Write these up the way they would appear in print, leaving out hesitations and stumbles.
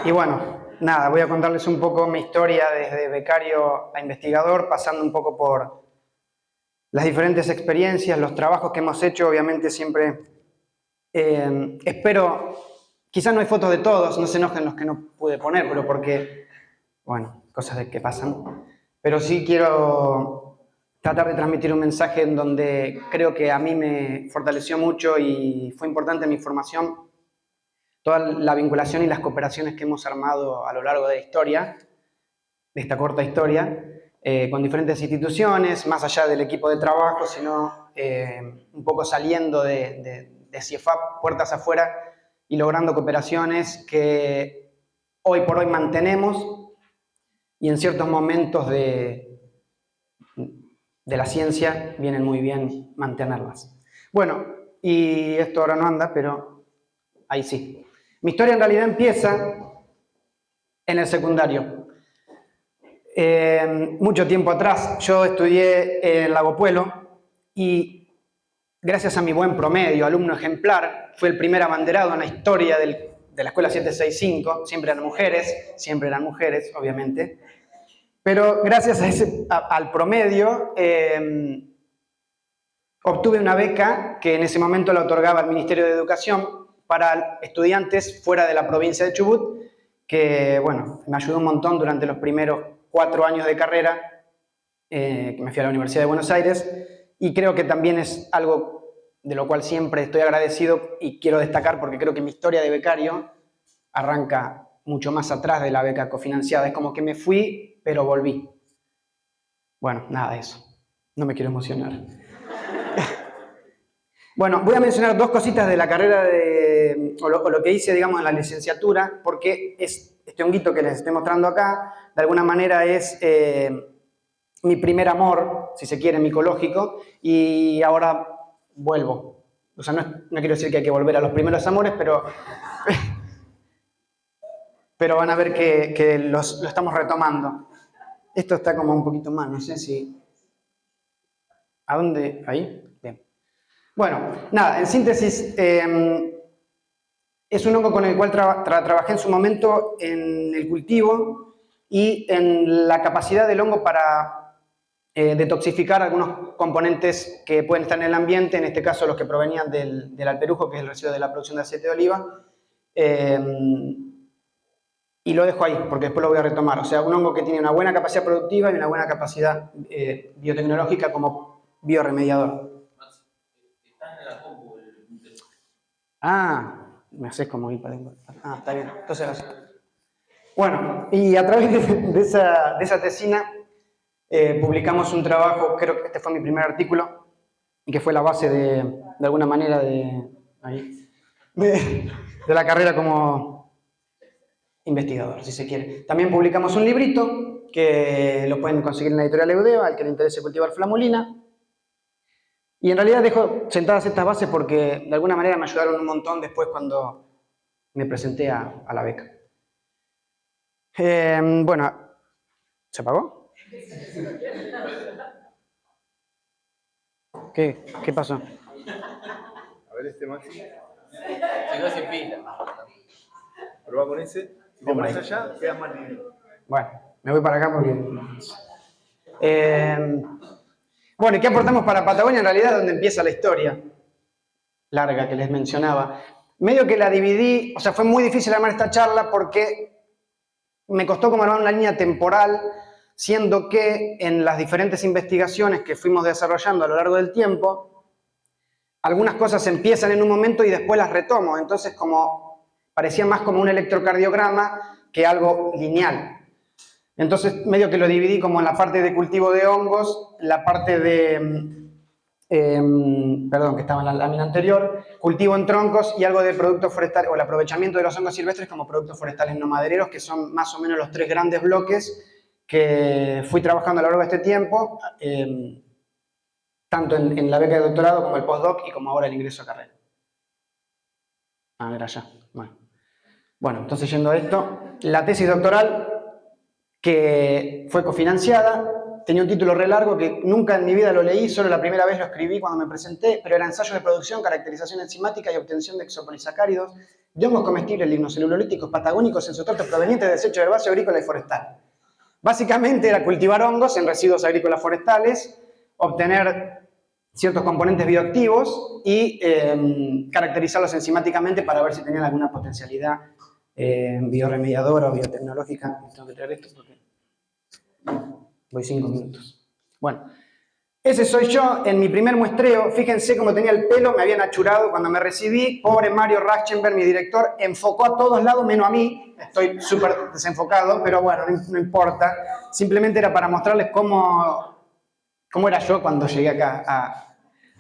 Y bueno, nada, voy a contarles un poco mi historia desde becario a investigador, pasando un poco por las diferentes experiencias, los trabajos que hemos hecho. Obviamente siempre espero, quizás no hay fotos de todos, no se enojen los que no pude poner, pero porque, bueno, cosas que pasan. Pero sí quiero tratar de transmitir un mensaje en donde creo que a mí me fortaleció mucho y fue importante en mi formación toda la vinculación y las cooperaciones que hemos armado a lo largo de la historia, de esta corta historia, con diferentes instituciones, más allá del equipo de trabajo, sino un poco saliendo de CIEFAP, puertas afuera, y logrando cooperaciones que hoy por hoy mantenemos y en ciertos momentos de la ciencia vienen muy bien mantenerlas. Bueno, y esto ahora no anda, pero ahí sí. Mi historia en realidad empieza en el secundario. Mucho tiempo atrás yo estudié en Lago Puelo y gracias a mi buen promedio, alumno ejemplar, fui el primer abanderado en la historia de la escuela 765, siempre eran mujeres, obviamente, pero gracias al promedio obtuve una beca que en ese momento la otorgaba el Ministerio de Educación para estudiantes fuera de la provincia de Chubut, que, bueno, me ayudó un montón durante los primeros 4 años de carrera, que me fui a la Universidad de Buenos Aires, y creo que también es algo de lo cual siempre estoy agradecido y quiero destacar porque creo que mi historia de becario arranca mucho más atrás de la beca cofinanciada. Es como que me fui, pero volví. Bueno, nada de eso. No me quiero emocionar. Bueno, voy a mencionar 2 cositas de la carrera o lo que hice, digamos, en la licenciatura, porque este honguito que les estoy mostrando acá, de alguna manera es mi primer amor, si se quiere, micológico, y ahora vuelvo. O sea, no quiero decir que hay que volver a los primeros amores, pero van a ver que lo estamos retomando. Esto está como un poquito mal, no sé si... ¿A dónde? ¿Ahí? Bien. Bueno, nada, en síntesis, es un hongo con el cual trabajé en su momento en el cultivo y en la capacidad del hongo para detoxificar algunos componentes que pueden estar en el ambiente, en este caso los que provenían del alperujo, que es el residuo de la producción de aceite de oliva, y lo dejo ahí, porque después lo voy a retomar. O sea, un hongo que tiene una buena capacidad productiva y una buena capacidad biotecnológica como bioremediador. Ah, me haces como ir para adentro. Ah, está bien. Entonces así. Bueno, y a través de esa tesina publicamos un trabajo, creo que este fue mi primer artículo, y que fue la base de alguna manera de la carrera como investigador, si se quiere. También publicamos un librito que lo pueden conseguir en la editorial Eudeva, al que le interese cultivar flamulina. Y en realidad dejo sentadas estas bases porque de alguna manera me ayudaron un montón después cuando me presenté a la beca. Bueno, ¿se apagó? ¿Qué pasó? A ver este Maxi. Se quedó sin pila. Probá con ese. Si te pones allá, quedas más lindo. Bueno, me voy para acá porque... Bueno, ¿y qué aportamos para Patagonia? En realidad, donde empieza la historia larga que les mencionaba. Medio que la dividí, o sea, fue muy difícil armar esta charla porque me costó como armar una línea temporal, siendo que en las diferentes investigaciones que fuimos desarrollando a lo largo del tiempo, algunas cosas empiezan en un momento y después las retomo. Entonces, como parecía más como un electrocardiograma que algo lineal. Entonces, medio que lo dividí como en la parte de cultivo de hongos, la parte de, perdón, que estaba en la lámina anterior, cultivo en troncos y algo de productos forestales, o el aprovechamiento de los hongos silvestres como productos forestales no madereros, que son más o menos los 3 grandes bloques que fui trabajando a lo largo de este tiempo, tanto en la beca de doctorado como el postdoc y como ahora el ingreso a carrera. Ah, era allá. Bueno, entonces yendo a esto, la tesis doctoral que fue cofinanciada, tenía un título re largo que nunca en mi vida lo leí, solo la primera vez lo escribí cuando me presenté, pero era Ensayo de producción, caracterización enzimática y obtención de exopolisacáridos de hongos comestibles lignocelulolíticos patagónicos en sustratos provenientes de desecho herbáceo, agrícola y forestal. Básicamente era cultivar hongos en residuos agrícolas forestales, obtener ciertos componentes bioactivos y caracterizarlos enzimáticamente para ver si tenían alguna potencialidad bioremediadora o biotecnológica. Tengo que traer esto porque voy 5 minutos. Bueno, ese soy yo en mi primer muestreo. Fíjense cómo tenía el pelo, me habían achurado cuando me recibí. Pobre Mario Rachtenberg, mi director, enfocó a todos lados menos a mí. Estoy súper desenfocado, pero bueno, no importa. Simplemente era para mostrarles cómo era yo cuando llegué acá,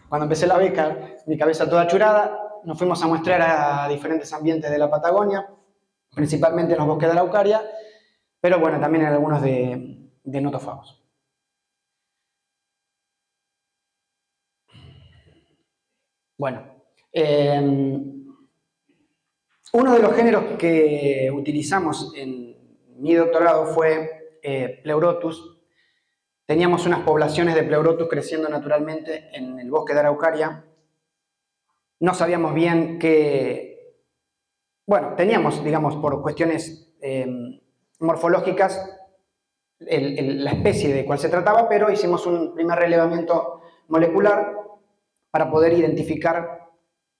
cuando empecé la beca, mi cabeza toda achurada. Nos fuimos a muestrear a diferentes ambientes de la Patagonia, principalmente en los bosques de Araucaria, pero bueno, también en algunos de notofagos. Bueno, uno de los géneros que utilizamos en mi doctorado fue Pleurotus. Teníamos unas poblaciones de Pleurotus creciendo naturalmente en el bosque de Araucaria. No sabíamos bien qué... Bueno, teníamos, digamos, por cuestiones morfológicas la especie de cuál se trataba, pero hicimos un primer relevamiento molecular para poder identificar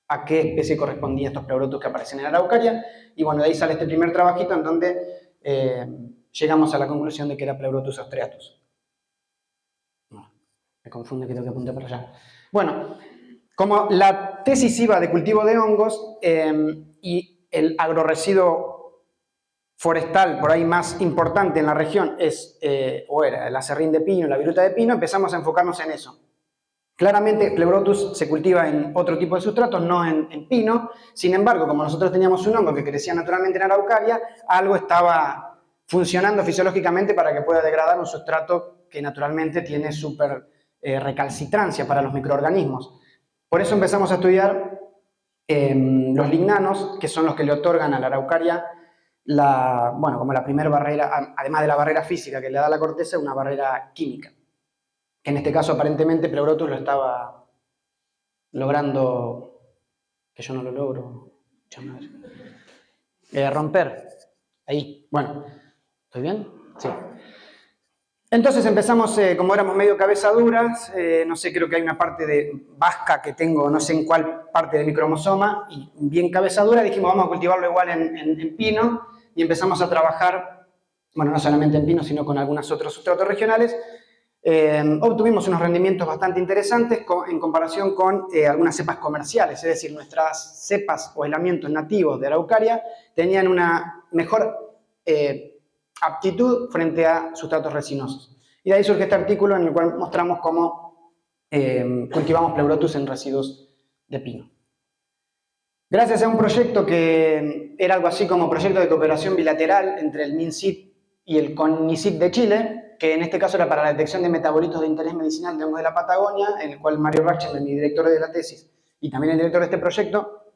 a qué especie correspondían estos Pleurotus que aparecen en Araucaria. Y bueno, de ahí sale este primer trabajito en donde llegamos a la conclusión de que era Pleurotus austreatus. Me confunde que tengo que apuntar para allá. Bueno, como la tesis iba de cultivo de hongos y el agroresiduo forestal por ahí más importante en la región era el acerrín de pino, la viruta de pino, empezamos a enfocarnos en eso. Claramente Pleurotus se cultiva en otro tipo de sustratos, no en pino. Sin embargo, como nosotros teníamos un hongo que crecía naturalmente en Araucaria, algo estaba funcionando fisiológicamente para que pueda degradar un sustrato que naturalmente tiene súper recalcitrancia para los microorganismos. Por eso empezamos a estudiar los lignanos, que son los que le otorgan a la Araucaria como la primera barrera, además de la barrera física que le da la corteza, una barrera química. Que en este caso aparentemente Pleurotus lo estaba logrando, que yo no lo logro, romper. Ahí, bueno, ¿estoy bien? Sí. Entonces empezamos, como éramos medio cabezaduras, no sé, creo que hay una parte de vasca que tengo, no sé en cuál parte de mi cromosoma, y bien cabezadura, dijimos vamos a cultivarlo igual en pino, y empezamos a trabajar, bueno, no solamente en pino, sino con algunos otros sustratos regionales. Obtuvimos unos rendimientos bastante interesantes en comparación con algunas cepas comerciales, es decir, nuestras cepas o aislamientos nativos de Araucaria tenían una mejor aptitud frente a sustratos resinosos. Y de ahí surge este artículo en el cual mostramos cómo cultivamos Pleurotus en residuos de pino. Gracias a un proyecto que era algo así como proyecto de cooperación bilateral entre el MinSit y el CONICIT de Chile, que en este caso era para la detección de metabolitos de interés medicinal de hongos de la Patagonia, en el cual Mario Rachtenberg, mi director de la tesis, y también el director de este proyecto,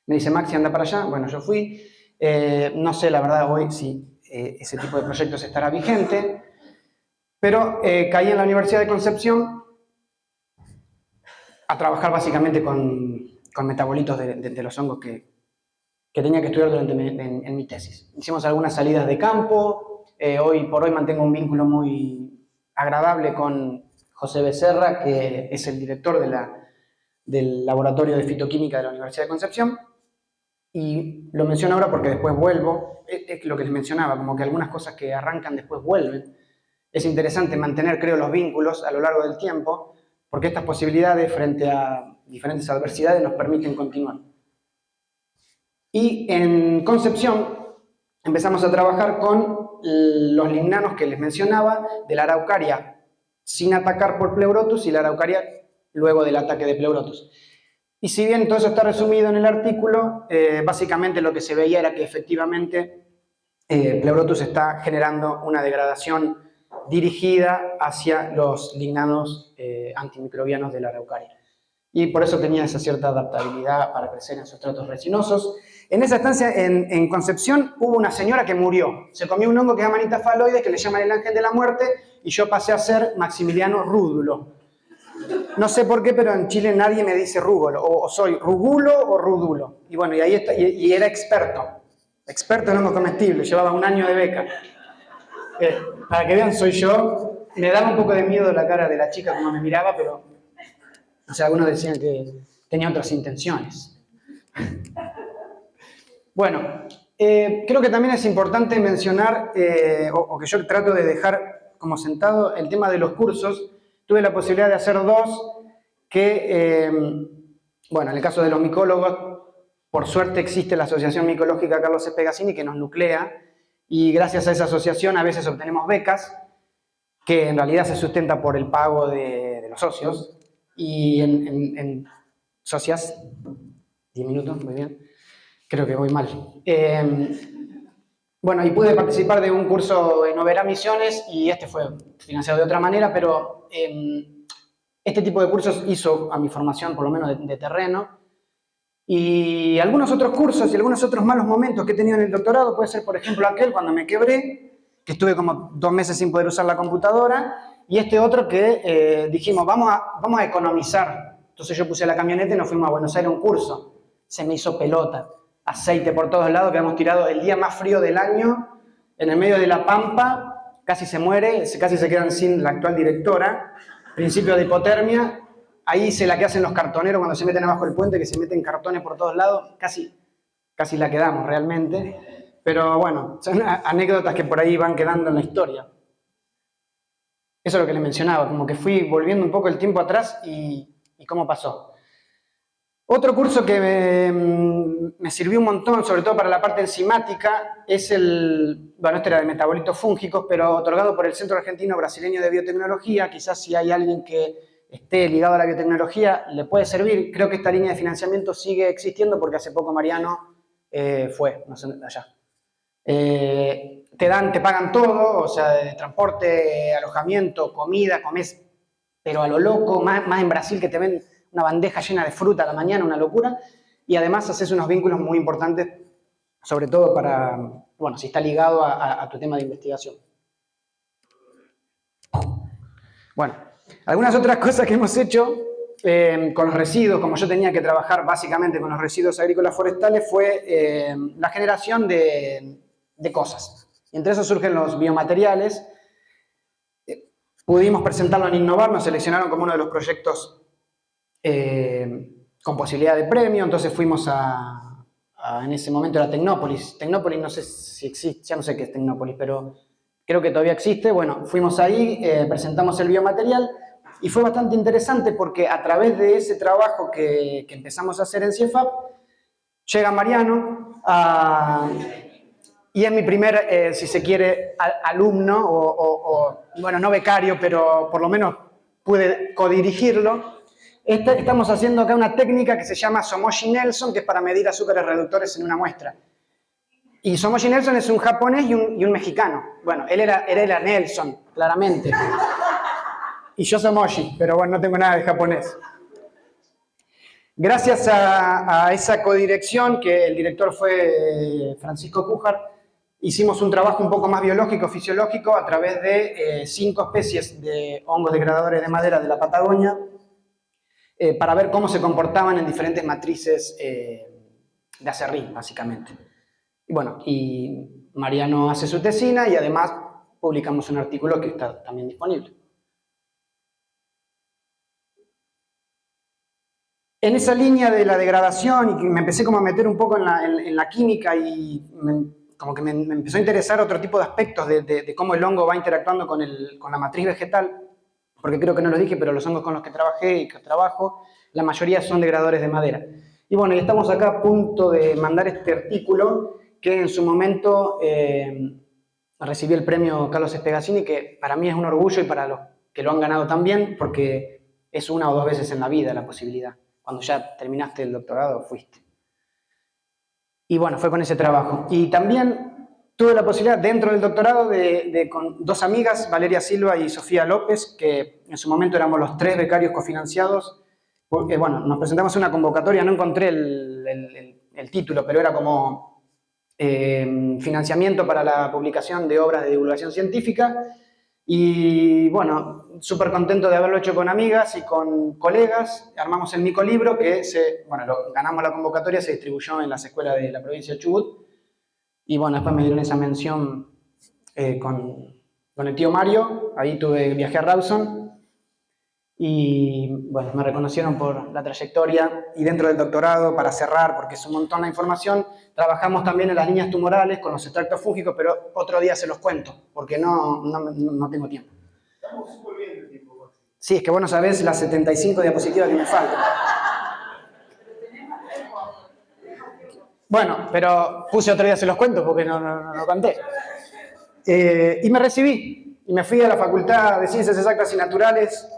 me dice, Maxi, anda para allá. Bueno, yo fui. No sé, la verdad, hoy si ese tipo de proyectos estará vigente, pero caí en la Universidad de Concepción a trabajar básicamente con metabolitos de los hongos que tenía que estudiar en mi tesis. Hicimos algunas salidas de campo. Hoy por hoy mantengo un vínculo muy agradable con José Becerra, que es el director del Laboratorio de Fitoquímica de la Universidad de Concepción. Y lo menciono ahora porque después vuelvo. Es lo que les mencionaba, como que algunas cosas que arrancan después vuelven. Es interesante mantener, creo, los vínculos a lo largo del tiempo, porque estas posibilidades frente a diferentes adversidades nos permiten continuar. Y en Concepción empezamos a trabajar con los lignanos que les mencionaba, de la Araucaria sin atacar por Pleurotus y la Araucaria luego del ataque de Pleurotus. Y si bien todo eso está resumido en el artículo, básicamente lo que se veía era que efectivamente Pleurotus está generando una degradación dirigida hacia los lignanos antimicrobianos de la Araucaria. Y por eso tenía esa cierta adaptabilidad para crecer en sustratos resinosos. En esa estancia en Concepción hubo una señora que murió. Se comió un hongo que se llama Manita faloides, que le llaman el ángel de la muerte, y yo pasé a ser Maximiliano Rúdulo. No sé por qué, pero en Chile nadie me dice rúgulo, o soy rugulo o rudulo. Y bueno, y ahí está, y era experto en hongo comestible, llevaba 1 año de beca. Para que vean, soy yo. Me daba un poco de miedo la cara de la chica como me miraba, pero, o sea, algunos decían que tenía otras intenciones. Bueno, creo que también es importante mencionar, o que yo trato de dejar como sentado, el tema de los cursos. Tuve la posibilidad de hacer 2 que, bueno, en el caso de los micólogos, por suerte existe la Asociación Micológica Carlos Espegazzini que nos nuclea, y gracias a esa asociación a veces obtenemos becas, que en realidad se sustenta por el pago de los socios, y en socias, 10 minutos, muy bien, creo que voy mal. Bueno, y pude participar de un curso en Oberá Misiones, y este fue financiado de otra manera, pero este tipo de cursos hizo a mi formación, por lo menos de terreno, y algunos otros cursos y algunos otros malos momentos que he tenido en el doctorado, puede ser, por ejemplo, aquel cuando me quebré, que estuve como 2 meses sin poder usar la computadora, y este otro que dijimos, vamos a economizar. Entonces yo puse la camioneta y nos fuimos a Buenos Aires a un curso. Se me hizo pelota. Aceite por todos lados, quedamos tirados el día más frío del año, en el medio de la pampa, casi se muere, casi se quedan sin la actual directora, principio de hipotermia, ahí hice la que hacen los cartoneros cuando se meten abajo del puente, que se meten cartones por todos lados, casi la quedamos realmente, pero bueno, son anécdotas que por ahí van quedando en la historia. Eso es lo que le mencionaba, como que fui volviendo un poco el tiempo atrás y cómo pasó. Otro curso que me sirvió un montón, sobre todo para la parte enzimática, es bueno, este era de metabolitos fúngicos, pero otorgado por el Centro Argentino Brasileño de Biotecnología. Quizás si hay alguien que esté ligado a la biotecnología, le puede servir. Creo que esta línea de financiamiento sigue existiendo porque hace poco Mariano fue, no sé, allá. Te pagan todo, o sea, de transporte, alojamiento, comida, comés, pero a lo loco, más en Brasil que te ven una bandeja llena de fruta a la mañana, una locura, y además haces unos vínculos muy importantes, sobre todo para, bueno, si está ligado a tu tema de investigación. Bueno, algunas otras cosas que hemos hecho con los residuos, como yo tenía que trabajar básicamente con los residuos agrícolas forestales, fue la generación de cosas. Y entre eso surgen los biomateriales. Pudimos presentarlo en Innovar, nos seleccionaron como uno de los proyectos con posibilidad de premio, entonces fuimos en ese momento era Tecnópolis. Tecnópolis no sé si existe, ya no sé qué es Tecnópolis, pero creo que todavía existe. Bueno, fuimos ahí, presentamos el biomaterial y fue bastante interesante porque a través de ese trabajo que empezamos a hacer en CIEFAP, llega Mariano y es mi primer, si se quiere, alumno bueno, no becario, pero por lo menos pude codirigirlo. Estamos haciendo acá una técnica que se llama Somoshi-Nelson, que es para medir azúcares reductores en una muestra. Y Somoshi-Nelson es un japonés y un mexicano. Bueno, él era Nelson, claramente. Y yo Somoshi, pero bueno, no tengo nada de japonés. Gracias a esa codirección, que el director fue Francisco Cújar, hicimos un trabajo un poco más biológico, fisiológico, a través de 5 especies de hongos degradadores de madera de la Patagonia, para ver cómo se comportaban en diferentes matrices de acerrín, básicamente. Y bueno, y Mariano hace su tesina y además publicamos un artículo que está también disponible. En esa línea de la degradación, y me empecé como a meter un poco en la química y como que me empezó a interesar otro tipo de aspectos de cómo el hongo va interactuando con la matriz vegetal, porque creo que no lo dije, pero los hongos con los que trabajé y que trabajo, la mayoría son degradadores de madera. Y bueno, y estamos acá a punto de mandar este artículo que en su momento recibí el premio Carlos Espegazzini, que para mí es un orgullo y para los que lo han ganado también, porque es 1 o 2 veces en la vida la posibilidad. Cuando ya terminaste el doctorado, fuiste. Y bueno, fue con ese trabajo. Y también tuve la posibilidad, dentro del doctorado, con 2 amigas, Valeria Silva y Sofía López, que en su momento éramos los 3 becarios cofinanciados, porque bueno, nos presentamos a una convocatoria, no encontré el título, pero era como financiamiento para la publicación de obras de divulgación científica. Y bueno, súper contento de haberlo hecho con amigas y con colegas. Armamos el micolibro que ganamos la convocatoria, se distribuyó en las escuelas de la provincia de Chubut. Y bueno, después me dieron esa mención con el tío Mario. Ahí viajé a Rawson. Y bueno, me reconocieron por la trayectoria. Y dentro del doctorado, para cerrar, porque es un montón la información, trabajamos también en las líneas tumorales con los extractos fúngicos, pero otro día se los cuento, porque no tengo tiempo. Estamos súper bien de tiempo. Sí, es que vos no sabés las 75 diapositivas que me faltan. Bueno, pero puse otro día se los cuento porque no conté. Y me recibí. Y me fui a la Facultad de Ciencias Exactas y Naturales,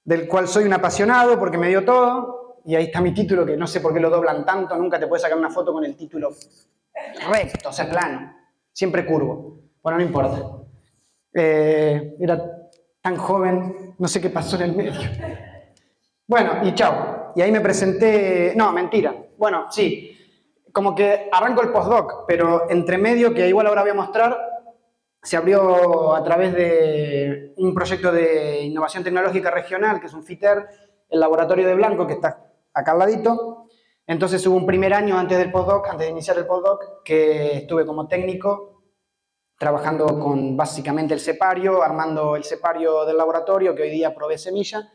del cual soy un apasionado porque me dio todo. Y ahí está mi título, que no sé por qué lo doblan tanto. Nunca te puedes sacar una foto con el título recto, o sea, plano. Siempre curvo. Bueno, no importa. Era tan joven, no sé qué pasó en el medio. Bueno, y chao. Y ahí me presenté... No, mentira. Bueno, sí. Como que arranco el postdoc, pero entre medio, que igual ahora voy a mostrar, se abrió a través de un proyecto de innovación tecnológica regional, que es un FITER, el laboratorio de Blanco, que está acá al ladito. Entonces hubo un primer año antes del postdoc, antes de iniciar el postdoc, que estuve como técnico, trabajando con básicamente el cepario, armando el cepario del laboratorio, que hoy día provee semilla,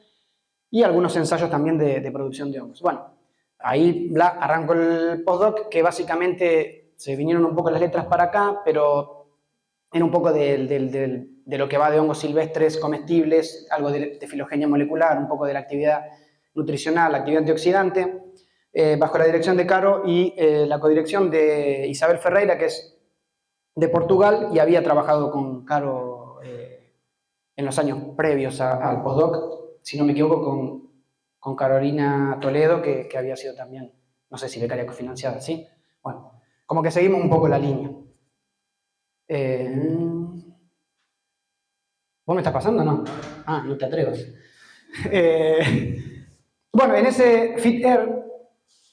y algunos ensayos también de producción de hongos. Bueno, ahí arrancó el postdoc, que básicamente se vinieron un poco las letras para acá, pero era un poco de lo que va de hongos silvestres comestibles, algo de filogenia molecular, un poco de la actividad nutricional, la actividad antioxidante, bajo la dirección de Caro y la codirección de Isabel Ferreira, que es de Portugal, y había trabajado con Caro en los años previos al postdoc, si no me equivoco, con Carolina Toledo, que había sido también, no sé si becaria cofinanciada, ¿sí? Bueno, como que seguimos un poco la línea. ¿Vos me estás pasando o no? Ah, no te atrevas. Bueno, en ese FIT-ER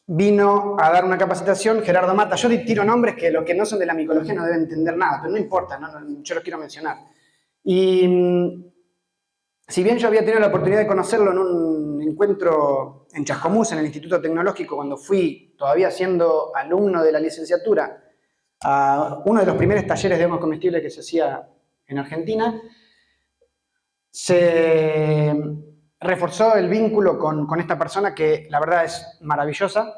vino a dar una capacitación Gerardo Mata. Yo tiro nombres que los que no son de la micología no deben entender nada, pero no importa, yo los quiero mencionar. Y si bien yo había tenido la oportunidad de conocerlo en un encuentro en Chascomús, en el Instituto Tecnológico, cuando fui todavía siendo alumno de la licenciatura, a uno de los primeros talleres de hongos comestibles que se hacía en Argentina, se reforzó el vínculo con esta persona que la verdad es maravillosa.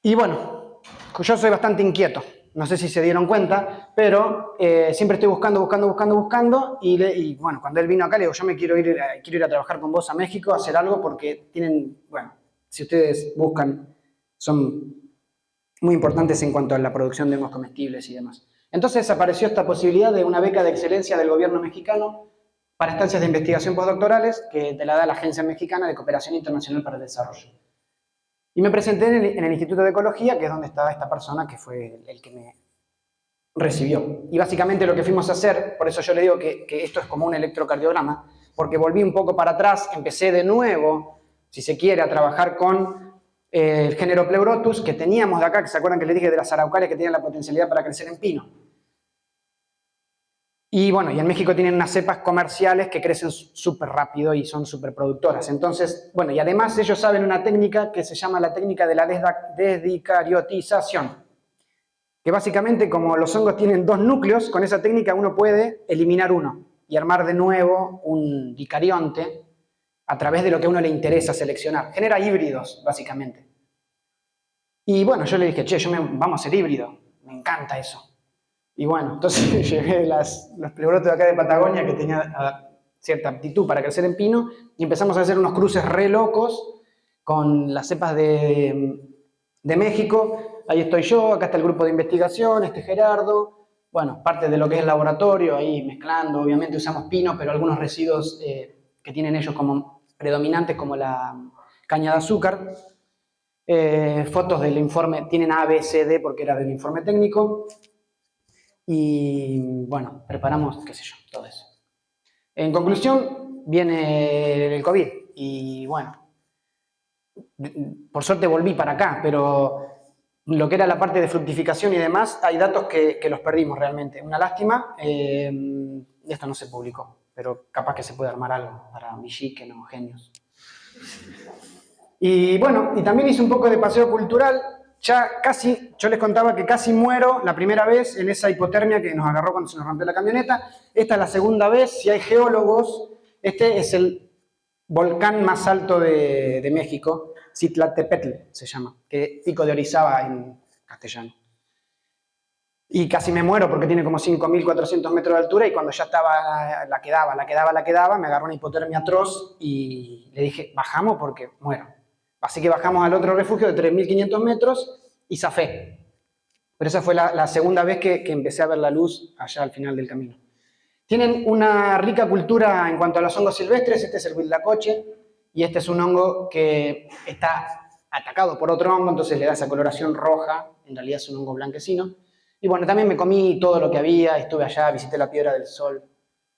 Y bueno, yo soy bastante inquieto, no sé si se dieron cuenta, pero siempre estoy buscando y bueno, cuando él vino acá le digo, yo me quiero ir a trabajar con vos a México, a hacer algo porque tienen, bueno, si ustedes buscan, son muy importantes en cuanto a la producción de hongos comestibles y demás. Entonces apareció esta posibilidad de una beca de excelencia del gobierno mexicano para estancias de investigación postdoctorales que te la da la Agencia Mexicana de Cooperación Internacional para el Desarrollo. Y me presenté en el Instituto de Ecología, que es donde estaba esta persona que fue el que me recibió. Y básicamente lo que fuimos a hacer, por eso yo le digo que esto es como un electrocardiograma, porque volví un poco para atrás, empecé de nuevo, si se quiere, a trabajar con el género Pleurotus, que teníamos de acá, que se acuerdan que les dije de las araucarias que tenían la potencialidad para crecer en pino. Y bueno, y en México tienen unas cepas comerciales que crecen súper rápido y son súper productoras. Entonces, bueno, y además ellos saben una técnica que se llama la técnica de la desdicariotización. Que básicamente, como los hongos tienen dos núcleos, con esa técnica uno puede eliminar uno y armar de nuevo un dicarionte a través de lo que a uno le interesa seleccionar. Genera híbridos, básicamente. Y bueno, yo le dije, che, vamos a hacer híbrido. Me encanta eso. Y bueno, entonces llevé los pleurotos de acá de Patagonia que tenían cierta aptitud para crecer en pino y empezamos a hacer unos cruces re locos con las cepas de México. Ahí estoy yo, acá está el grupo de investigación, Gerardo. Bueno, parte de lo que es el laboratorio, ahí mezclando, obviamente usamos pino, pero algunos residuos que tienen ellos como predominantes, como la caña de azúcar. Fotos del informe, tienen A, B, C, D porque era del informe técnico. Y bueno, preparamos, qué sé yo, todo eso. En conclusión, viene el COVID y bueno, por suerte volví para acá, pero lo que era la parte de fructificación y demás, hay datos que los perdimos realmente. Una lástima, esto no se publicó, pero capaz que se puede armar algo para Vichy, que no, genios. Y bueno, y también hice un poco de paseo cultural. Ya casi, yo les contaba que casi muero la primera vez en esa hipotermia que nos agarró cuando se nos rompió la camioneta. Esta es la segunda vez. Si hay geólogos, este es el volcán más alto de México, Citlaltépetl se llama, que Pico de Orizaba en castellano. Y casi me muero porque tiene como 5.400 metros de altura y cuando ya estaba, la quedaba, me agarró una hipotermia atroz y le dije, bajamos porque muero. Así que bajamos al otro refugio de 3.500 metros y zafé. Pero esa fue la segunda vez que empecé a ver la luz allá al final del camino. Tienen una rica cultura en cuanto a los hongos silvestres. Este es el huitlacoche y este es un hongo que está atacado por otro hongo, entonces le da esa coloración roja, en realidad es un hongo blanquecino. Y bueno, también me comí todo lo que había, estuve allá, visité la Piedra del Sol,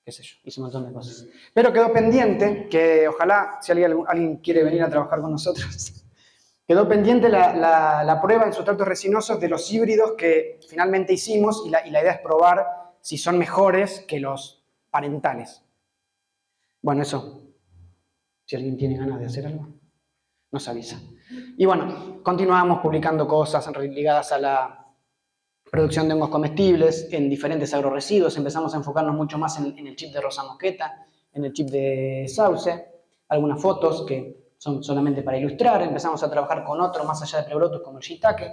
qué sé yo, hice un montón de cosas. Pero quedó pendiente, que ojalá, si alguien quiere venir a trabajar con nosotros, quedó pendiente la prueba en sustratos resinosos de los híbridos que finalmente hicimos y la idea es probar si son mejores que los parentales. Bueno, eso, si alguien tiene ganas de hacer algo, nos avisa. Y bueno, continuamos publicando cosas ligadas a la producción de hongos comestibles, en diferentes agroresiduos. Empezamos a enfocarnos mucho más en el chip de rosa mosqueta, en el chip de sauce, algunas fotos que son solamente para ilustrar. Empezamos a trabajar con otro más allá de Pleurotus como el shiitake,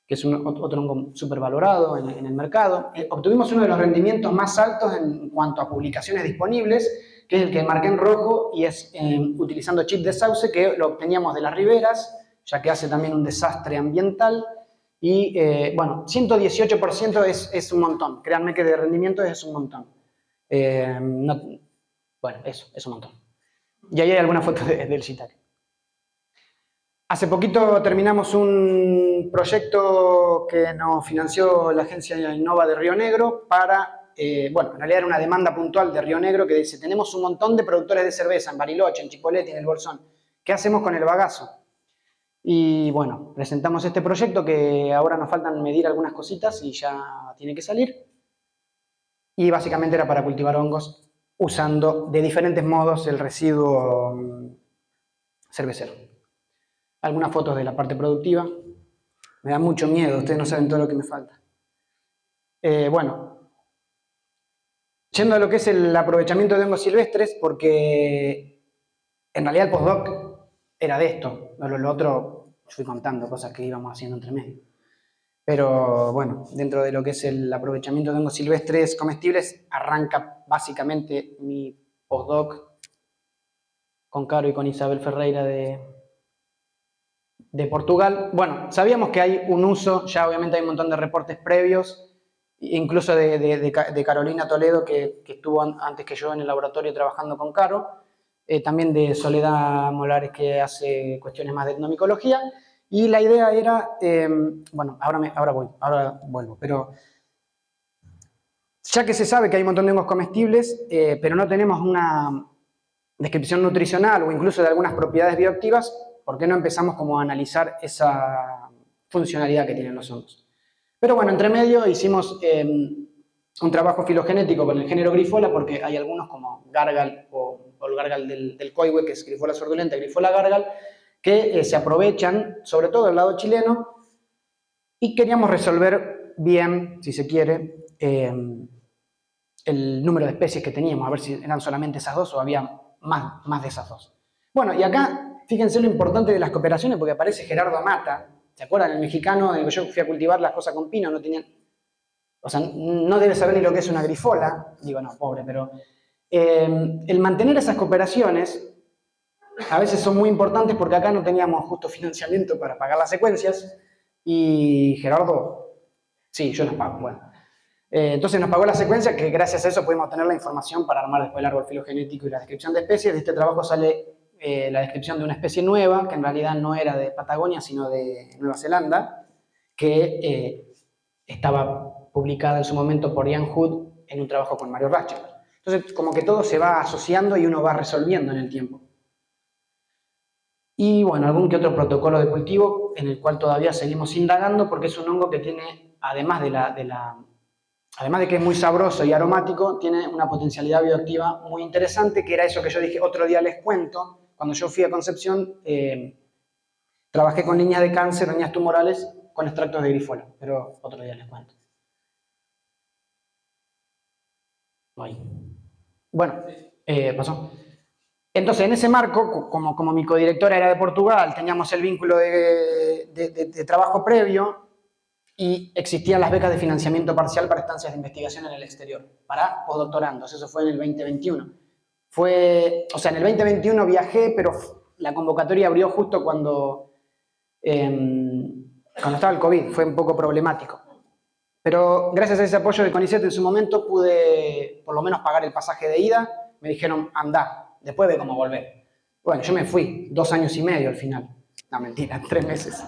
que es otro hongo súper valorado en el mercado. Obtuvimos uno de los rendimientos más altos en cuanto a publicaciones disponibles, que es el que marqué en rojo, y es utilizando chip de sauce, que lo obteníamos de las riberas, ya que hace también un desastre ambiental. Y bueno, 118% es un montón. Créanme que de rendimiento es un montón. Bueno, eso, es un montón. Y ahí hay alguna foto del shiitake. Hace poquito terminamos un proyecto que nos financió la agencia Innova de Río Negro para, bueno, en realidad era una demanda puntual de Río Negro que dice, tenemos un montón de productores de cerveza en Bariloche, en Chipoleti, en El Bolsón. ¿Qué hacemos con el bagazo? Y bueno, presentamos este proyecto que ahora nos faltan medir algunas cositas y ya tiene que salir. Y básicamente era para cultivar hongos usando de diferentes modos el residuo cervecero. Algunas fotos de la parte productiva. Me da mucho miedo, ustedes no saben todo lo que me falta. Bueno, yendo a lo que es el aprovechamiento de hongos silvestres, porque en realidad el postdoc era de esto, lo otro fui contando cosas que íbamos haciendo entre medio. Pero bueno, dentro de lo que es el aprovechamiento de hongos silvestres comestibles, arranca básicamente mi postdoc con Caro y con Isabel Ferreira de Portugal. Bueno, sabíamos que hay un uso, ya obviamente hay un montón de reportes previos, incluso de Carolina Toledo, que estuvo antes que yo en el laboratorio trabajando con Caro, también de Soledad Molares, que hace cuestiones más de etnomicología, y la idea era, bueno, ahora vuelvo, pero ya que se sabe que hay un montón de hongos comestibles, pero no tenemos una descripción nutricional o incluso de algunas propiedades bioactivas, ¿por qué no empezamos como a analizar esa funcionalidad que tienen los hongos? Pero bueno, entre medio hicimos un trabajo filogenético con el género Grifola, porque hay algunos como Gargal o el Gargal del Coihue, que es Grifola sordulenta, Grifola Gargal, que se aprovechan, sobre todo del lado chileno, y queríamos resolver bien, si se quiere, el número de especies que teníamos, a ver si eran solamente esas dos o había más de esas dos. Bueno, y acá, fíjense lo importante de las cooperaciones, porque aparece Gerardo Mata. ¿Se acuerdan? El mexicano, yo fui a cultivar las cosas con pino, no tenían... O sea, no debe saber ni lo que es una grifola. Digo, no, pobre, pero... el mantener esas cooperaciones a veces son muy importantes porque acá no teníamos justo financiamiento para pagar las secuencias y Gerardo, sí, yo las pago, bueno. Entonces nos pagó la secuencia que gracias a eso pudimos tener la información para armar después el árbol filogenético y la descripción de especies. De este trabajo sale la descripción de una especie nueva, que en realidad no era de Patagonia, sino de Nueva Zelanda, que estaba publicada en su momento por Ian Hood en un trabajo con Mario Rachel. Entonces, como que todo se va asociando y uno va resolviendo en el tiempo. Y bueno, algún que otro protocolo de cultivo en el cual todavía seguimos indagando porque es un hongo que tiene, además de que es muy sabroso y aromático, tiene una potencialidad bioactiva muy interesante, que era eso que yo dije, otro día les cuento. Cuando yo fui a Concepción, trabajé con líneas de cáncer, líneas tumorales, con extractos de grifol, pero otro día les cuento. Bueno, pasó. Entonces, en ese marco, como mi codirectora era de Portugal, teníamos el vínculo de trabajo previo y existían las becas de financiamiento parcial para estancias de investigación en el exterior, para postdoctorandos. Eso fue en el 2021. O sea, en el 2021 viajé, pero la convocatoria abrió justo cuando estaba el COVID. Fue un poco problemático. Pero gracias a ese apoyo de CONICET en su momento pude por lo menos pagar el pasaje de ida. Me dijeron, andá, después ve cómo volver. Bueno, yo me fui, 2 años y medio al final. No, mentira, 3 meses.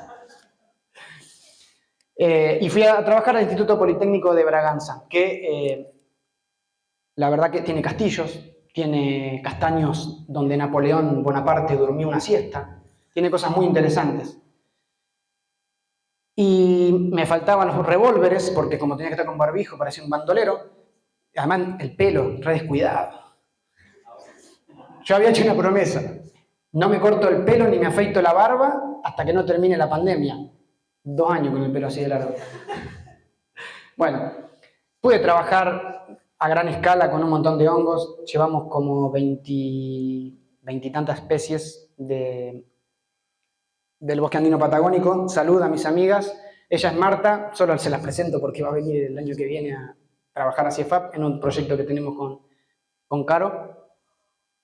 Y fui a trabajar al Instituto Politécnico de Braganza, que la verdad que tiene castillos, tiene castaños donde Napoleón Bonaparte durmió una siesta, tiene cosas muy interesantes. Y me faltaban los revólveres, porque como tenía que estar con barbijo, parecía un bandolero. Además, el pelo, re descuidado. Yo había hecho una promesa. No me corto el pelo ni me afeito la barba hasta que no termine la pandemia. 2 años con el pelo así de largo. Bueno, pude trabajar a gran escala con un montón de hongos. Llevamos como 20 y tantas especies del bosque andino patagónico. Salud a mis amigas. Ella es Marta, solo se las presento porque va a venir el año que viene a trabajar a CIEFAP en un proyecto que tenemos con Caro.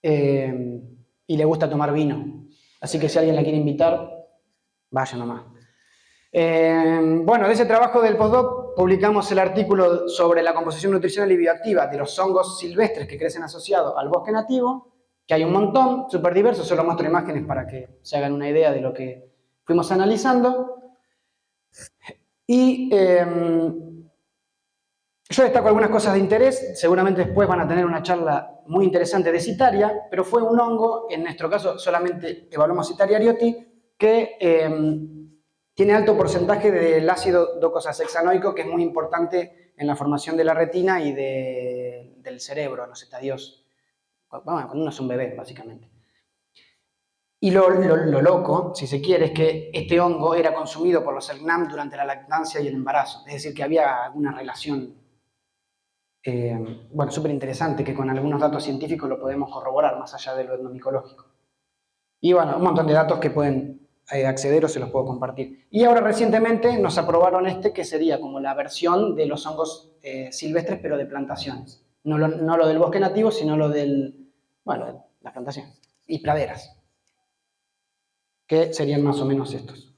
Y le gusta tomar vino. Así que si alguien la quiere invitar, vaya nomás. Bueno, de ese trabajo del postdoc publicamos el artículo sobre la composición nutricional y bioactiva de los hongos silvestres que crecen asociados al bosque nativo, que hay un montón, súper diversos, solo muestro imágenes para que se hagan una idea de lo que fuimos analizando. Y yo destaco algunas cosas de interés, seguramente después van a tener una charla muy interesante de Citaria, pero fue un hongo, en nuestro caso solamente evaluamos Citaria arioti, que tiene alto porcentaje del ácido docosahexaenoico, que es muy importante en la formación de la retina y del cerebro en los estadios, bueno, cuando uno es un bebé, básicamente. Y lo loco, si se quiere, es que este hongo era consumido por los Selknam durante la lactancia y el embarazo, es decir, que había alguna relación, bueno, súper interesante, que con algunos datos científicos lo podemos corroborar, más allá de lo etnomicológico. Y bueno, un montón de datos que pueden acceder o se los puedo compartir. Y ahora recientemente nos aprobaron que sería como la versión de los hongos silvestres, pero de plantaciones. No lo del bosque nativo, sino lo del, bueno, de las plantaciones y praderas, que serían más o menos estos.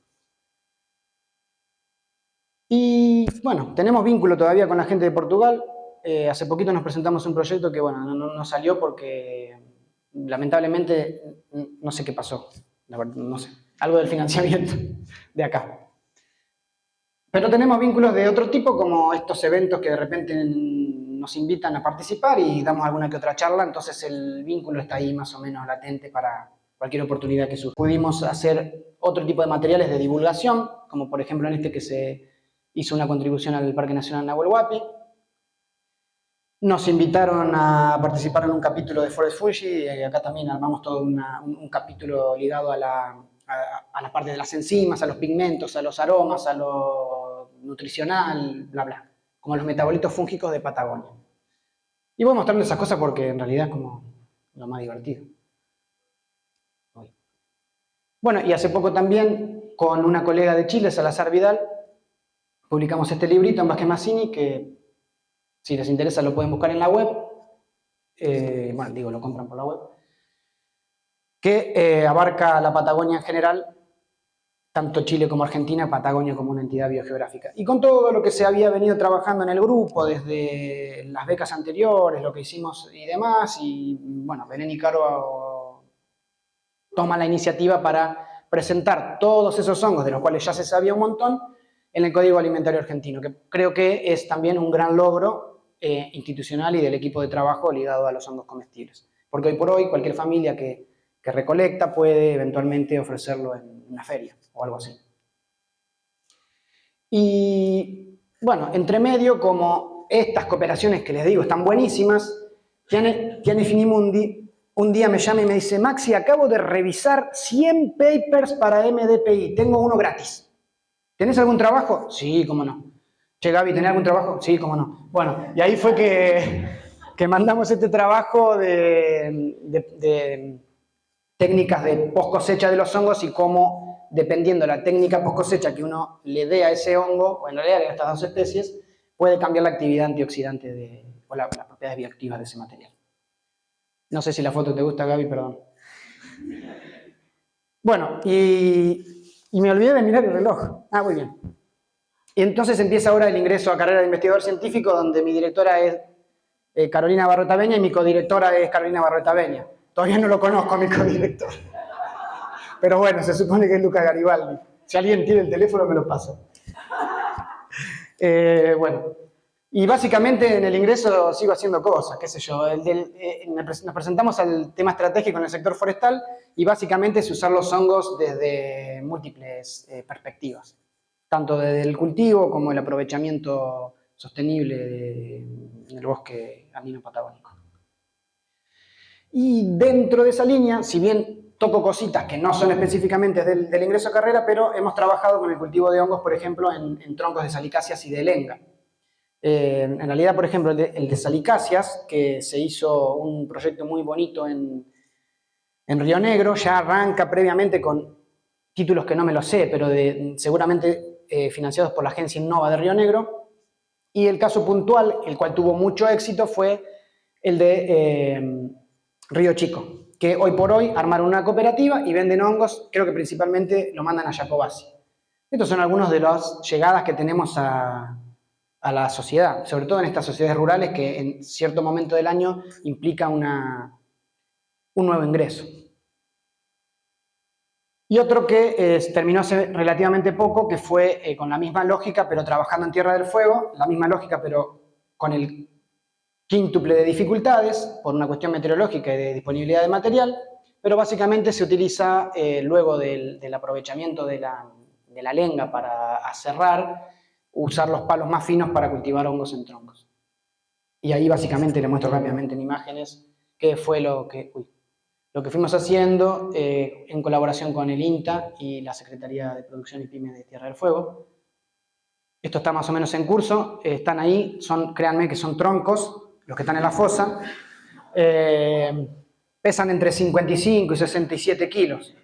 Y bueno, tenemos vínculo todavía con la gente de Portugal. Hace poquito nos presentamos un proyecto que, bueno, no salió porque lamentablemente no sé qué pasó, la verdad, no sé, algo del financiamiento de acá. Pero tenemos vínculos de otro tipo, como estos eventos que de repente nos invitan a participar y damos alguna que otra charla, entonces el vínculo está ahí más o menos latente para cualquier oportunidad que surja. Pudimos hacer otro tipo de materiales de divulgación, como por ejemplo en que se hizo una contribución al Parque Nacional Nahuel Huapi. Nos invitaron a participar en un capítulo de Forest Fuji, y acá también armamos todo un capítulo ligado a la parte de las enzimas, a los pigmentos, a los aromas, a lo nutricional, bla, bla, como los metabolitos fúngicos de Patagonia. Y voy mostrando esas cosas porque en realidad es como lo más divertido. Bueno, y hace poco también, con una colega de Chile, Salazar Vidal, publicamos este librito en Vázquez Mazzini, que si les interesa lo pueden buscar en la web. Bueno, digo, lo compran por la web. Que abarca la Patagonia en general, tanto Chile como Argentina, Patagonia como una entidad biogeográfica. Y con todo lo que se había venido trabajando en el grupo, desde las becas anteriores, lo que hicimos y demás, y bueno, Belén y Caro toma la iniciativa para presentar todos esos hongos, de los cuales ya se sabía un montón, en el Código Alimentario Argentino, que creo que es también un gran logro institucional y del equipo de trabajo ligado a los hongos comestibles. Porque hoy por hoy, cualquier familia que que recolecta puede eventualmente ofrecerlo en una feria o algo así. Y bueno, entre medio, como estas cooperaciones que les digo están buenísimas, Gianni Finimondi un día me llama y me dice: Maxi, acabo de revisar 100 papers para MDPI, tengo uno gratis. ¿Tenés algún trabajo? Sí, cómo no. Che, Gaby, ¿tenés algún trabajo? Sí, cómo no. Bueno, y ahí fue que mandamos este trabajo de técnicas de post cosecha de los hongos y cómo, dependiendo de la técnica post cosecha que uno le dé a ese hongo, o en realidad a estas dos especies, puede cambiar la actividad antioxidante o las propiedades bioactivas de ese material. No sé si la foto te gusta, Gaby, perdón. Bueno, y me olvidé de mirar el reloj. Ah, muy bien. Y entonces empieza ahora el ingreso a carrera de investigador científico, donde mi directora es Carolina Barrota Beña y mi codirectora es Carolina Barrota Beña. Todavía no lo conozco a mi codirector. Pero bueno, se supone que es Luca Garibaldi. Si alguien tiene el teléfono, me lo pasa. Bueno, y básicamente en el ingreso sigo haciendo cosas, qué sé yo. Nos presentamos al tema estratégico en el sector forestal y básicamente es usar los hongos desde múltiples perspectivas. Tanto desde el cultivo como el aprovechamiento sostenible del bosque andino patagónico. Y dentro de esa línea, si bien toco cositas que no son específicamente del ingreso a carrera, pero hemos trabajado con el cultivo de hongos, por ejemplo, en troncos de salicáceas y de lenga. En realidad, por ejemplo, el de salicáceas, que se hizo un proyecto muy bonito en Río Negro, ya arranca previamente con títulos que no me los sé, pero seguramente financiados por la agencia Innova de Río Negro. Y el caso puntual, el cual tuvo mucho éxito, fue el de Río Chico, que hoy por hoy armaron una cooperativa y venden hongos, creo que principalmente lo mandan a Jacobasi. Estos son algunos de las llegadas que tenemos a la sociedad, sobre todo en estas sociedades rurales que en cierto momento del año implica un nuevo ingreso. Y otro que terminó hace relativamente poco, que fue con la misma lógica, pero trabajando en Tierra del Fuego, la misma lógica, pero con el quíntuple de dificultades, por una cuestión meteorológica y de disponibilidad de material, pero básicamente se utiliza, luego del aprovechamiento de la lenga para aserrar, usar los palos más finos para cultivar hongos en troncos. Y ahí básicamente le muestro rápidamente en imágenes qué fue lo que fuimos haciendo en colaboración con el INTA y la Secretaría de Producción y Pyme de Tierra del Fuego. Esto está más o menos en curso, están ahí, créanme que son troncos, los que están en la fosa, pesan entre 55 y 67 kilos.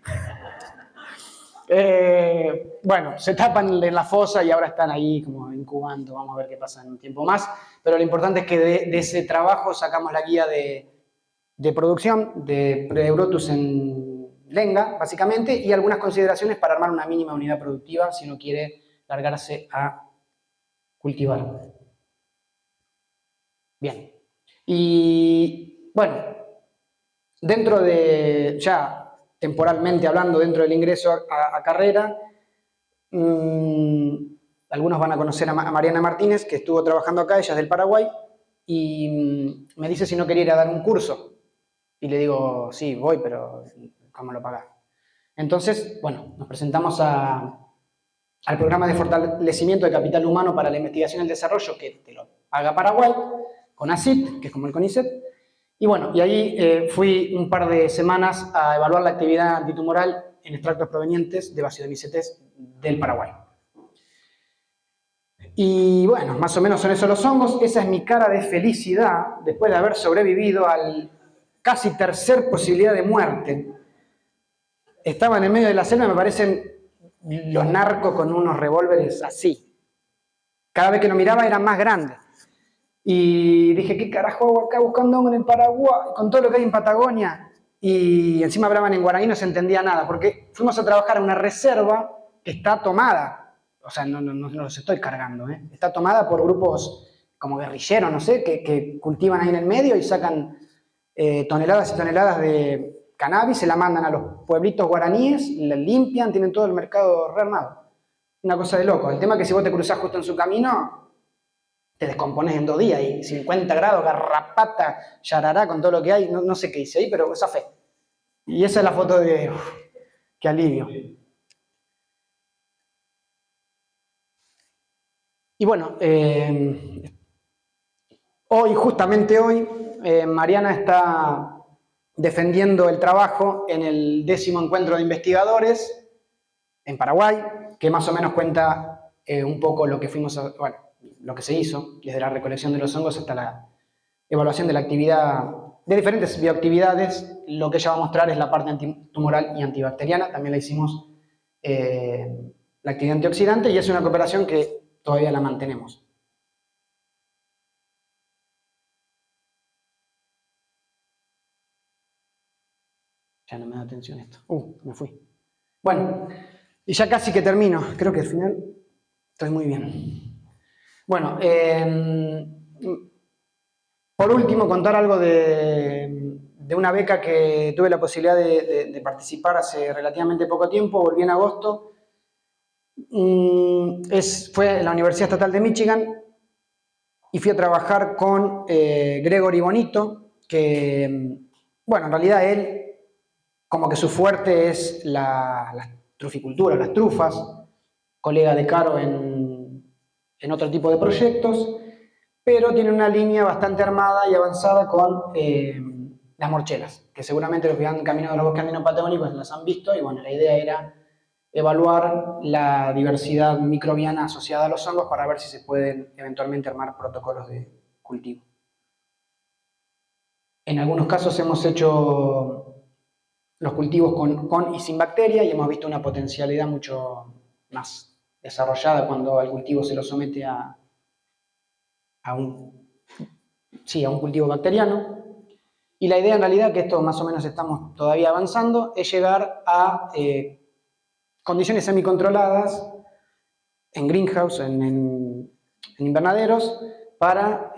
Bueno, se tapan en la fosa y ahora están ahí como incubando, vamos a ver qué pasa en un tiempo más, pero lo importante es que de ese trabajo sacamos la guía de producción de Pleurotus en lenga, básicamente, y algunas consideraciones para armar una mínima unidad productiva si uno quiere largarse a cultivar. Bien. Y bueno, dentro de, ya temporalmente hablando, dentro del ingreso a carrera, algunos van a conocer a Mariana Martínez, que estuvo trabajando acá, ella es del Paraguay, y me dice si no quería ir a dar un curso. Y le digo, sí, voy, pero ¿cómo lo pagás? Entonces, bueno, nos presentamos al programa de fortalecimiento de capital humano para la investigación y el desarrollo, que te lo paga Paraguay, con ACIT, que es como el CONICET. Y bueno, y ahí fui un par de semanas a evaluar la actividad antitumoral en extractos provenientes de Basidomycetes del Paraguay. Y bueno, más o menos son esos los hongos. Esa es mi cara de felicidad después de haber sobrevivido al casi tercer posibilidad de muerte. Estaba en el medio de la selva, me parecen los narcos con unos revólveres así. Cada vez que lo miraba era más grande. Y dije, ¿qué carajo hago acá buscando hongo en el Paraguay, con todo lo que hay en Patagonia? Y encima hablaban en guaraní, no se entendía nada, porque fuimos a trabajar a una reserva que está tomada. O sea, no los estoy cargando, ¿eh? Está tomada por grupos como guerrilleros, no sé, que cultivan ahí en el medio y sacan toneladas y toneladas de cannabis, se la mandan a los pueblitos guaraníes, la limpian, tienen todo el mercado rearmado. Una cosa de loco. El tema es que si vos te cruzás justo en su camino, te descompones en 2 días y 50 grados, garrapata, yarará con todo lo que hay, no sé qué hice ahí, pero esa fe. Y esa es la foto de... uf, ¡qué alivio! Y bueno, hoy, justamente hoy, Mariana está defendiendo el trabajo en el 10º encuentro de investigadores en Paraguay, que más o menos cuenta un poco lo que bueno, lo que se hizo, desde la recolección de los hongos hasta la evaluación de la actividad, de diferentes bioactividades. Lo que ella va a mostrar es la parte antitumoral y antibacteriana. También la hicimos la actividad antioxidante, y es una cooperación que todavía la mantenemos. Ya no me da atención esto. Me fui. Bueno, y ya casi que termino. Creo que al final estoy muy bien. Bueno, por último, contar algo de una beca que tuve la posibilidad de participar hace relativamente poco tiempo. Volví en agosto. Fue en la Universidad Estatal de Michigan y fui a trabajar con Gregory Bonito, que, bueno, en realidad él, como que su fuerte es la truficultura, las trufas, colega de Caro en otro tipo de proyectos, pero tiene una línea bastante armada y avanzada con las morchelas, que seguramente los que han caminado los bosques andinos patagónicos las han visto, y bueno, la idea era evaluar la diversidad microbiana asociada a los hongos para ver si se pueden eventualmente armar protocolos de cultivo. En algunos casos hemos hecho los cultivos con y sin bacteria, y hemos visto una potencialidad mucho más desarrollada cuando al cultivo se lo somete a un cultivo bacteriano. Y la idea en realidad, que esto más o menos estamos todavía avanzando, es llegar a condiciones semicontroladas en greenhouse, en invernaderos, para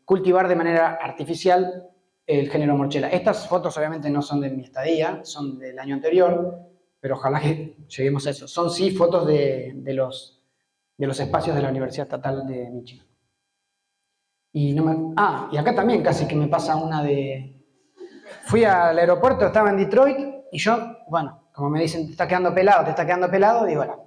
cultivar de manera artificial el género Morchella. Estas fotos obviamente no son de mi estadía, son del año anterior, pero ojalá que lleguemos a eso. Son sí fotos de los espacios de la Universidad Estatal de Michigan. Y acá también casi que me pasa una de... Fui al aeropuerto, estaba en Detroit, y yo, bueno, como me dicen, te está quedando pelado, digo, bueno,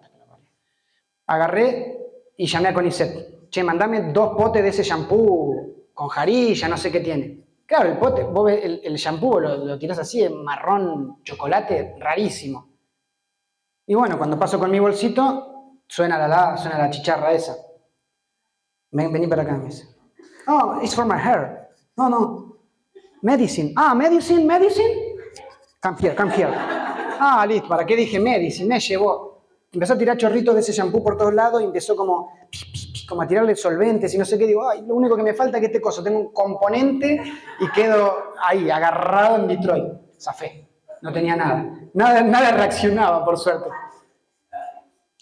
agarré y llamé a Conicet. Che, mandame 2 potes de ese shampoo con jarilla, no sé qué tiene. Claro, el pote, vos ves el shampoo, lo tirás así, de marrón, chocolate, rarísimo. Y bueno, cuando paso con mi bolsito, suena la chicharra esa. Vení para acá, me dice. Oh, it's for my hair. No. Medicine. Ah, medicine? Come here. Ah, listo, ¿para qué dije medicine? Me llevó. Empezó a tirar chorritos de ese shampoo por todos lados y empezó como a tirarle solventes y no sé qué. Digo, ay, lo único que me falta es que este coso tenga un componente, y quedo ahí, agarrado en Detroit. Zafé. No tenía nada. Nada reaccionaba, por suerte.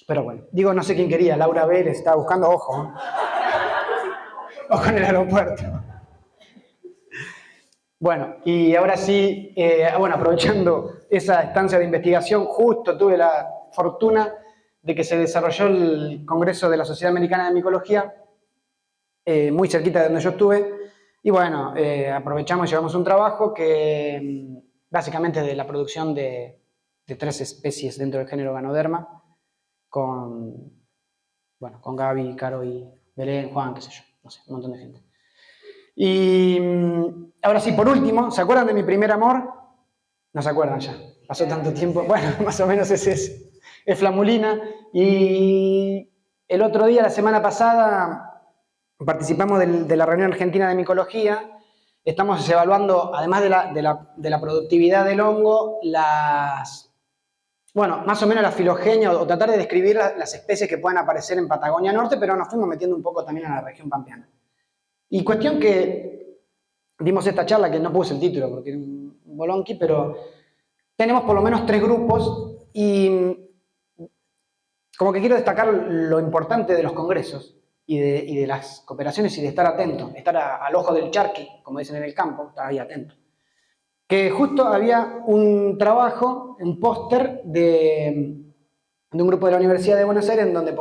Pero bueno, digo, no sé quién quería. Laura Vélez estaba buscando, ojo. Ojo en el aeropuerto. Bueno, y ahora sí, aprovechando esa estancia de investigación, justo tuve la fortuna de que se desarrolló el Congreso de la Sociedad Americana de Micología, muy cerquita de donde yo estuve, y bueno, aprovechamos y llevamos un trabajo que básicamente de la producción de 3 especies dentro del género Ganoderma, con Gaby, Caro y Belén, Juan, qué sé yo, no sé, un montón de gente. Y ahora sí, por último, ¿se acuerdan de mi primer amor? No se acuerdan ya, pasó tanto tiempo. Bueno, más o menos es Flamulina. Y el otro día, la semana pasada, participamos de la reunión argentina de micología. Estamos evaluando, además de la productividad del hongo, más o menos la filogenia, o tratar de describir las especies que puedan aparecer en Patagonia Norte, pero nos fuimos metiendo un poco también en la región pampeana. Y cuestión que dimos esta charla, que no puse el título porque era un bolonqui, pero tenemos por lo menos 3 grupos, y como que quiero destacar lo importante de los congresos y de las cooperaciones, y de estar atento, estar al ojo del charqui, como dicen en el campo, estar ahí atento. Que justo había un trabajo, un póster de un grupo de la Universidad de Buenos Aires, en donde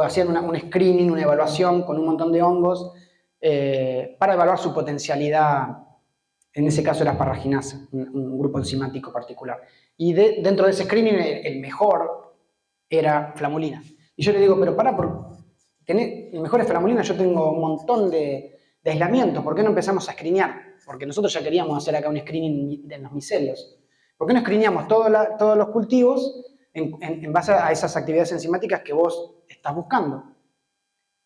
hacían un screening, una evaluación con un montón de hongos, para evaluar su potencialidad En ese caso era asparraginasa, un grupo enzimático particular. Y dentro de ese screening el mejor era flamulina. Y yo le digo, pero el mejor es flamulina, yo tengo un montón de aislamientos, ¿por qué no empezamos a screenear? Porque nosotros ya queríamos hacer acá un screening de los micelios. ¿Por qué no screeneamos todos los cultivos en base a esas actividades enzimáticas que vos estás buscando?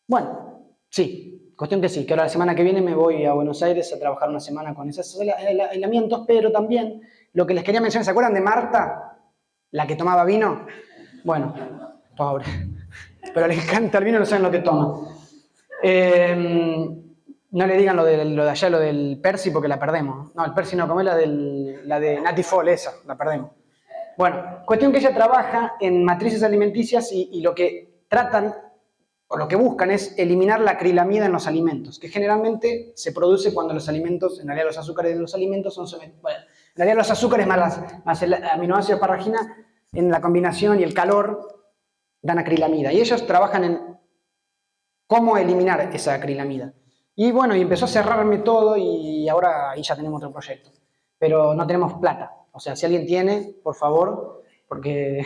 Bueno, sí. Cuestión que sí, que ahora la semana que viene me voy a Buenos Aires a trabajar una semana con esos aislamientos, pero también lo que les quería mencionar, ¿se acuerdan de Marta? La que tomaba vino. Bueno, pobre. Pero le encanta el vino, no saben lo que toma. No le digan lo de allá, lo del Persi, porque la perdemos. No, el Persi no, como es la de Nati Fall, esa, la perdemos. Bueno, cuestión que ella trabaja en matrices alimenticias y lo que tratan o lo que buscan es eliminar la acrilamida en los alimentos, que generalmente se produce cuando los alimentos, en realidad los azúcares de los alimentos son sometidos, bueno, en realidad los azúcares más el aminoácido asparragina, en la combinación y el calor, dan acrilamida. Y ellos trabajan en cómo eliminar esa acrilamida. Y bueno, y empezó a cerrarme todo y ahora ahí ya tenemos otro proyecto. Pero no tenemos plata. O sea, si alguien tiene, por favor, porque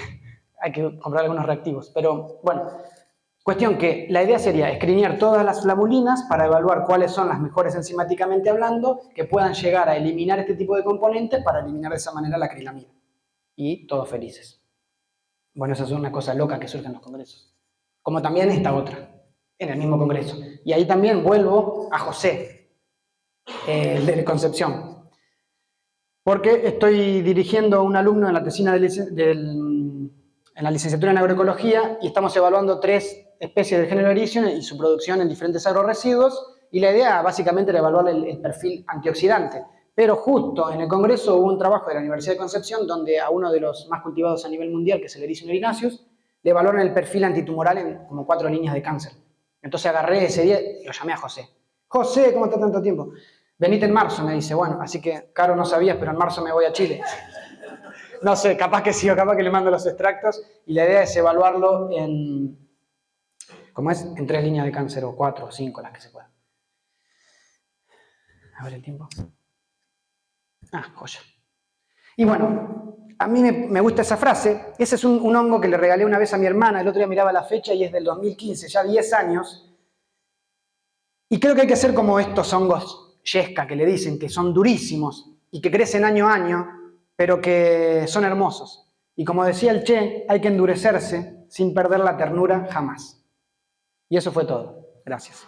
hay que comprar algunos reactivos. Pero bueno, cuestión que la idea sería escreenear todas las flamulinas para evaluar cuáles son las mejores enzimáticamente hablando que puedan llegar a eliminar este tipo de componentes para eliminar de esa manera la acrilamida. Y todos felices. Bueno, esa es una cosa loca que surge en los congresos. Como también esta otra, en el mismo congreso. Y ahí también vuelvo a José, el de Concepción. Porque estoy dirigiendo a un alumno en la tesina en la licenciatura en agroecología y estamos evaluando 3 especies del género Ericio y su producción en diferentes agroresiduos, y la idea básicamente era evaluar el perfil antioxidante. Pero justo en el congreso hubo un trabajo de la Universidad de Concepción donde a uno de los más cultivados a nivel mundial, que es el Ericio nerinaceus, le evaluaron el perfil antitumoral en como 4 líneas de cáncer. Entonces agarré ese día y lo llamé a José. José, ¿cómo está tanto tiempo? Venite en marzo, me dice. Bueno, así que, Caro, no sabías, pero en marzo me voy a Chile. No sé, capaz que sí o capaz que le mando los extractos, y la idea es evaluarlo en 3 líneas de cáncer, o 4 o 5, las que se puedan. A ver el tiempo. Joya. Y bueno, a mí me gusta esa frase. Ese es un hongo que le regalé una vez a mi hermana. El otro día miraba la fecha y es del 2015, ya 10 años. Y creo que hay que hacer como estos hongos yesca, que le dicen, que son durísimos y que crecen año a año, pero que son hermosos. Y como decía el Che, hay que endurecerse sin perder la ternura jamás. Y eso fue todo. Gracias.